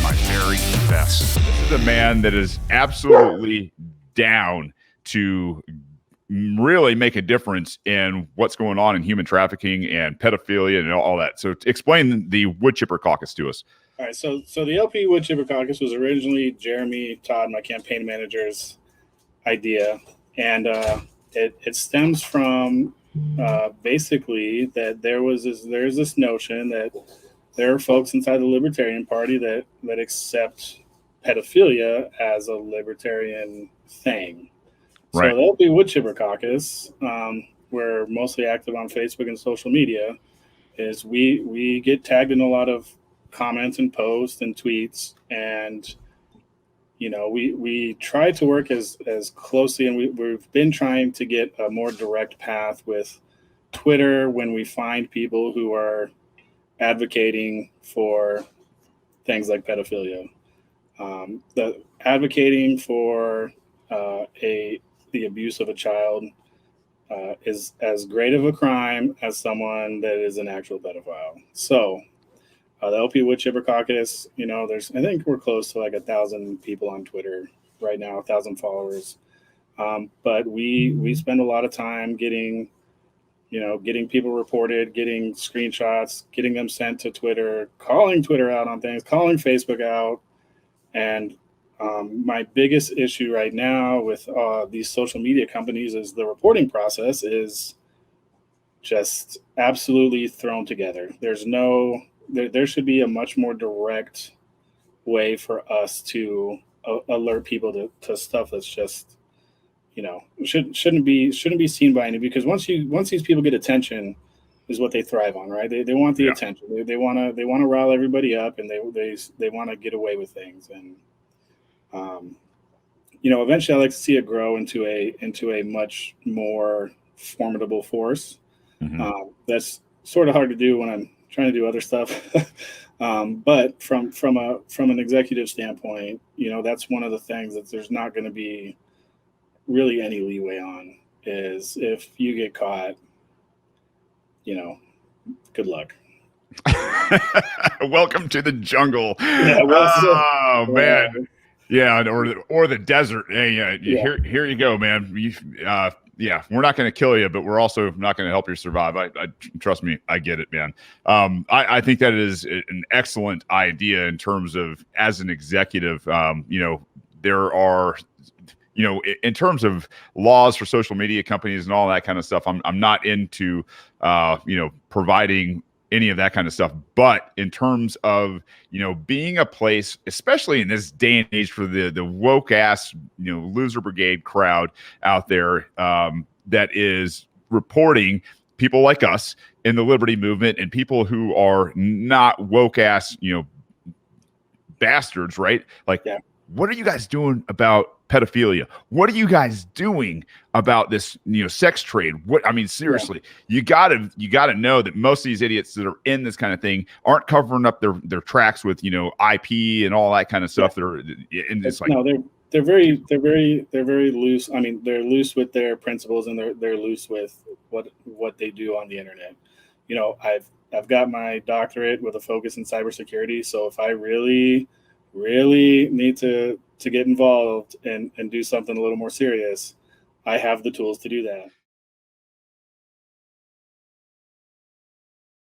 my very best. This is a man that is absolutely down to really make a difference in what's going on in human trafficking and pedophilia and all that. So explain the wood chipper caucus to us. All right, so the LP Wood Chipper Caucus was originally Jeremy Todd, my campaign manager's idea, and it stems from basically that there's this notion that there are folks inside the Libertarian Party that accept pedophilia as a libertarian thing. So Right. the LP Wood Chipper Caucus, we're mostly active on Facebook and social media, is we get tagged in a lot of comments and posts and tweets, and we try to work as closely, and we've been trying to get a more direct path with Twitter when we find people who are advocating for things like pedophilia. The advocating for the abuse of a child is as great of a crime as someone that is an actual pedophile. So the LP Wood Chipper Caucus, I think we're close to like 1,000 people on Twitter right now, 1,000 followers. But we spend a lot of time getting people reported, getting screenshots, getting them sent to Twitter, calling Twitter out on things, calling Facebook out. And my biggest issue right now with these social media companies is the reporting process is just absolutely thrown together. There should be a much more direct way for us to alert people to stuff that's just, shouldn't be seen by any, because once these people get attention is what they thrive on, right? They want the attention. They want to rile everybody up, and they want to get away with things. And eventually I like to see it grow into a much more formidable force. Mm-hmm. That's sort of hard to do when I'm trying to do other stuff. But from an executive standpoint, that's one of the things that there's not going to be really any leeway on, is if you get caught, good luck. Welcome to the jungle. Yeah, oh man. Yeah, or the desert. Hey, here you go, man. We're not going to kill you, but we're also not going to help you survive. I trust me, I get it, man. I think that is an excellent idea in terms of, as an executive, there are, in terms of laws for social media companies and all that kind of stuff, I'm not into, providing any of that kind of stuff. But in terms of, being a place, especially in this day and age, for the woke ass, loser brigade crowd out there, that is reporting people like us in the liberty movement and people who are not woke ass, bastards, right? Like, what are you guys doing about pedophilia? What are you guys doing about this, sex trade? Seriously, you gotta know that most of these idiots that are in this kind of thing aren't covering up their tracks with, IP and all that kind of stuff. They're very loose. I mean, they're loose with their principles, and they're loose with what they do on the internet. I've got my doctorate with a focus in cybersecurity. So if I really need to get involved and do something a little more serious, I have the tools to do that.